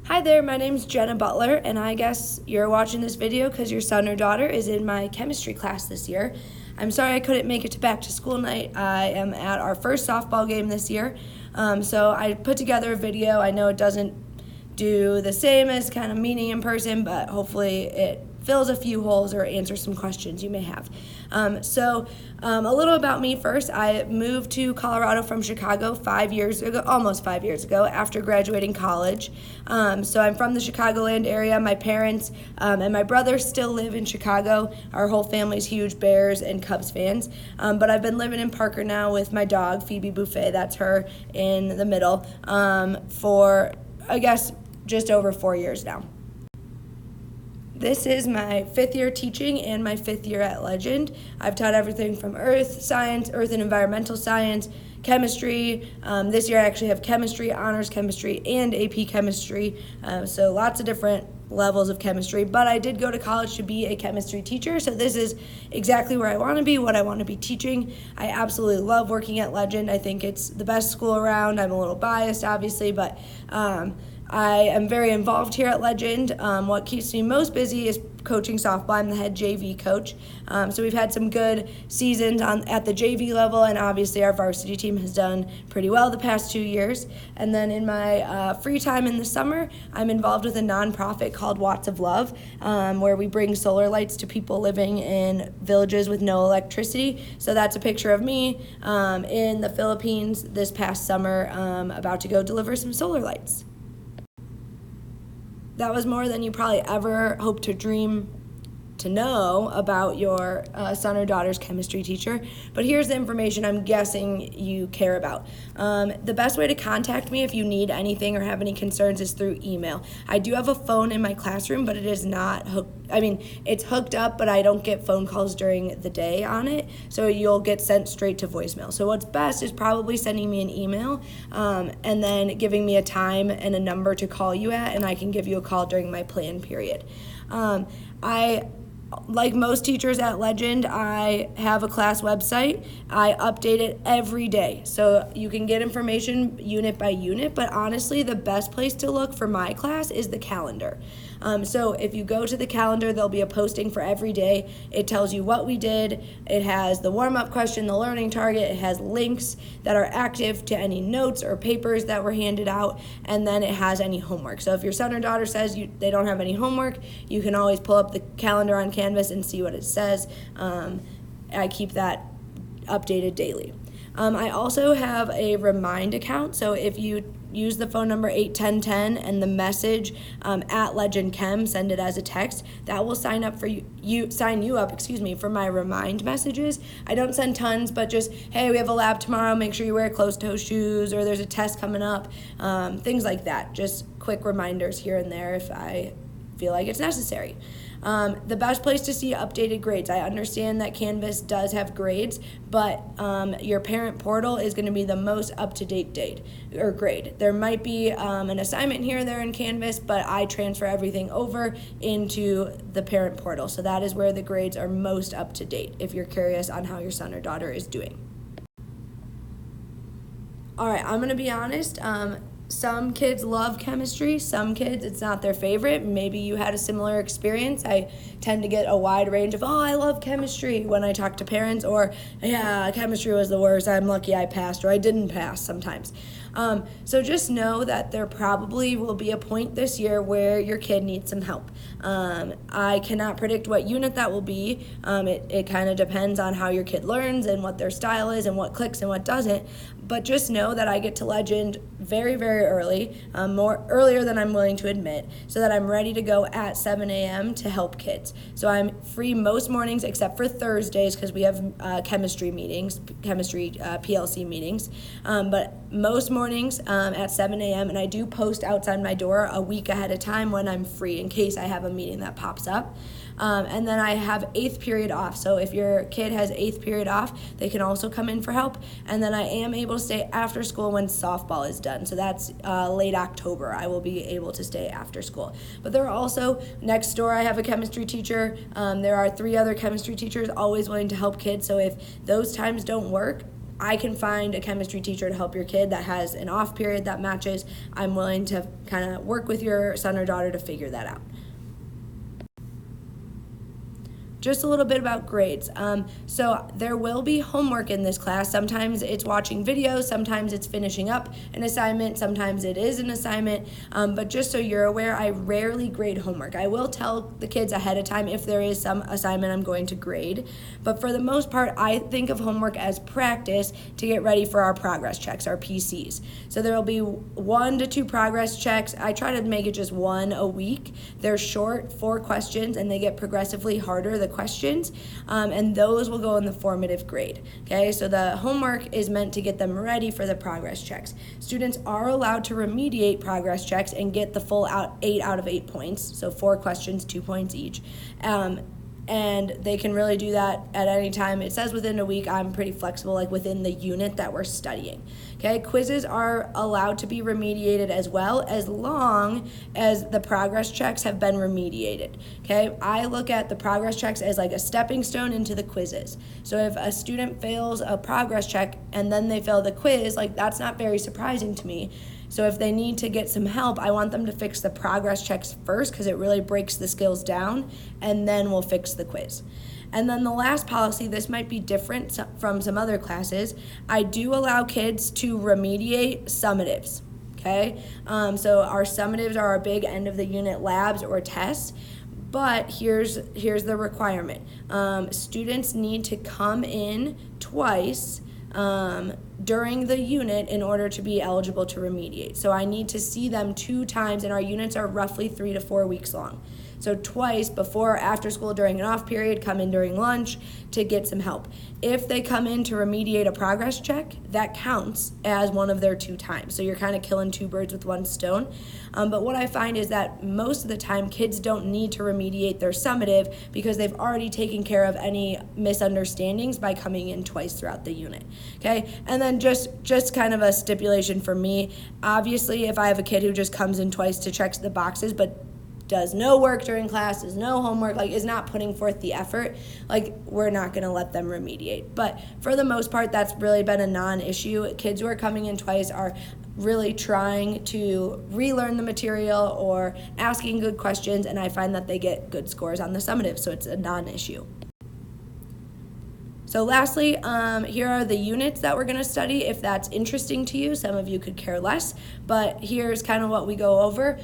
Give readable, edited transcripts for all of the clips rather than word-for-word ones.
Hi there, my name's Jenna Butler, and I guess you're watching this video because your son or daughter is in my chemistry class this year. I'm sorry I couldn't make it to back to school night. I am at our first softball game this year, so I put together a video. I know it doesn't do the same as kind of meeting in person, but hopefully it fills a few holes or answers some questions you may have. A little about me first. I moved to Colorado from Chicago 5 years ago, almost 5 years ago, after graduating college. So I'm from the Chicagoland area. My parents and my brother still live in Chicago. Our whole family's huge Bears and Cubs fans. But I've been living in Parker now with my dog, Phoebe Buffet, that's her in the middle, for, I guess, just over 4 years now. This is my 5th year teaching and my 5th year at Legend. I've taught everything from earth science, earth and environmental science, chemistry. This year I actually have chemistry, honors chemistry, and AP chemistry. So lots of different levels of chemistry. But I did go to college to be a chemistry teacher, so this is exactly where I want to be, what I want to be teaching. I absolutely love working at Legend. I think it's the best school around. I'm a little biased, obviously, but I am very involved here at Legend. What keeps me most busy is coaching softball. I'm the head JV coach. So we've had some good seasons at the JV level, and obviously our varsity team has done pretty well the past 2 years. And then in my free time in the summer, I'm involved with a nonprofit called Watts of Love, where we bring solar lights to people living in villages with no electricity. So that's a picture of me in the Philippines this past summer, about to go deliver some solar lights. That was more than you probably ever hoped to dream to know about your son or daughter's chemistry teacher, but here's the information I'm guessing you care about. The best way to contact me if you need anything or have any concerns is through email. I do have a phone in my classroom, but it is not hooked. It's hooked up, but I don't get phone calls during the day on it, so you'll get sent straight to voicemail. So what's best is probably sending me an email and then giving me a time and a number to call you at, and I can give you a call during my plan period. Like most teachers at Legend, I have a class website. I update it every day, so you can get information unit by unit, but honestly, the best place to look for my class is the calendar. So if you go to the calendar, there'll be a posting for every day. It tells you what we did. It has the warm-up question, the learning target. It has links that are active to any notes or papers that were handed out, and then it has any homework. So if your son or daughter says they don't have any homework, you can always pull up the calendar on Canvas and see what it says. I keep that updated daily. I also have a Remind account, so if you use the phone number 81010 and the message at Legend Chem, send it as a text, that will sign you up for my Remind messages. I don't send tons, but just, hey, we have a lab tomorrow, make sure you wear closed-toe shoes, or there's a test coming up, things like that. Just quick reminders here and there if I feel like it's necessary. The best place to see updated grades. I understand that Canvas does have grades, but your parent portal is going to be the most up-to-date grade. There might be an assignment here or there in Canvas, but I transfer everything over into the parent portal. So that is where the grades are most up-to-date if you're curious on how your son or daughter is doing. All right, I'm going to be honest. Some kids love chemistry, some kids it's not their favorite. Maybe you had a similar experience. I tend to get a wide range of, I love chemistry when I talk to parents, or yeah, chemistry was the worst, I'm lucky I passed, or I didn't pass sometimes. So just know that there probably will be a point this year where your kid needs some help. I cannot predict what unit that will be. It kind of depends on how your kid learns and what their style is and what clicks and what doesn't. But just know that I get to Legend very, very early, more earlier than I'm willing to admit, so that I'm ready to go at 7 a.m. to help kids. So I'm free most mornings except for Thursdays because we have chemistry PLC meetings. But most mornings at 7 a.m. and I do post outside my door a week ahead of time when I'm free in case I have a meeting that pops up. And then I have 8th period off. So if your kid has 8th period off, they can also come in for help. And then I am able to stay after school when softball is done. So that's late October. I will be able to stay after school. But there are also, next door I have a chemistry teacher. There are 3 other chemistry teachers always willing to help kids. So if those times don't work, I can find a chemistry teacher to help your kid that has an off period that matches, I'm willing to kind of work with your son or daughter to figure that out. Just a little bit about grades. So there will be homework in this class. Sometimes it's watching videos, sometimes it's finishing up an assignment, sometimes it is an assignment. But just so you're aware, I rarely grade homework. I will tell the kids ahead of time if there is some assignment I'm going to grade. But for the most part, I think of homework as practice to get ready for our progress checks, our PCs. So there will be 1 to 2 progress checks. I try to make it just 1 a week. They're short, 4 questions, and they get progressively harder, the questions, and those will go in the formative grade. Okay, so the homework is meant to get them ready for the progress checks. Students are allowed to remediate progress checks and get the full 8 out of 8 points, so 4 questions, 2 points each. And they can really do that at any time. It says within a week. I'm pretty flexible, like within the unit that we're studying. Okay, quizzes are allowed to be remediated as well, as long as the progress checks have been remediated. Okay, I look at the progress checks as like a stepping stone into the quizzes. So if a student fails a progress check and then they fail the quiz, like that's not very surprising to me. So if they need to get some help, I want them to fix the progress checks first because it really breaks the skills down, and then we'll fix the quiz. And then the last policy, this might be different from some other classes, I do allow kids to remediate summatives, okay? So our summatives are our big end of the unit labs or tests. But here's the requirement. Students need to come in twice during the unit in order to be eligible to remediate. So I need to see them 2 times, and our units are roughly 3 to 4 weeks long. So twice, before or after school, during an off period, come in during lunch to get some help. If they come in to remediate a progress check, that counts as one of their 2 times. So you're kind of killing 2 birds with 1 stone. But what I find is that most of the time, kids don't need to remediate their summative because they've already taken care of any misunderstandings by coming in twice throughout the unit. Okay, and then just kind of a stipulation for me. Obviously, if I have a kid who just comes in twice to check the boxes, but does no work during class, does no homework, like is not putting forth the effort, like we're not gonna let them remediate. But for the most part, that's really been a non-issue. Kids who are coming in twice are really trying to relearn the material or asking good questions, and I find that they get good scores on the summative, so it's a non-issue. So lastly, here are the units that we're going to study if that's interesting to you. Some of you could care less, but here's kind of what we go over.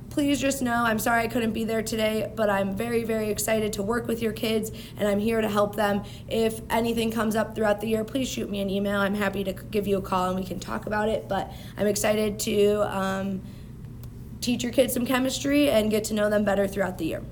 Please just know, I'm sorry I couldn't be there today, but I'm very, very excited to work with your kids, and I'm here to help them. If anything comes up throughout the year, please shoot me an email. I'm happy to give you a call and we can talk about it, but I'm excited to teach your kids some chemistry and get to know them better throughout the year.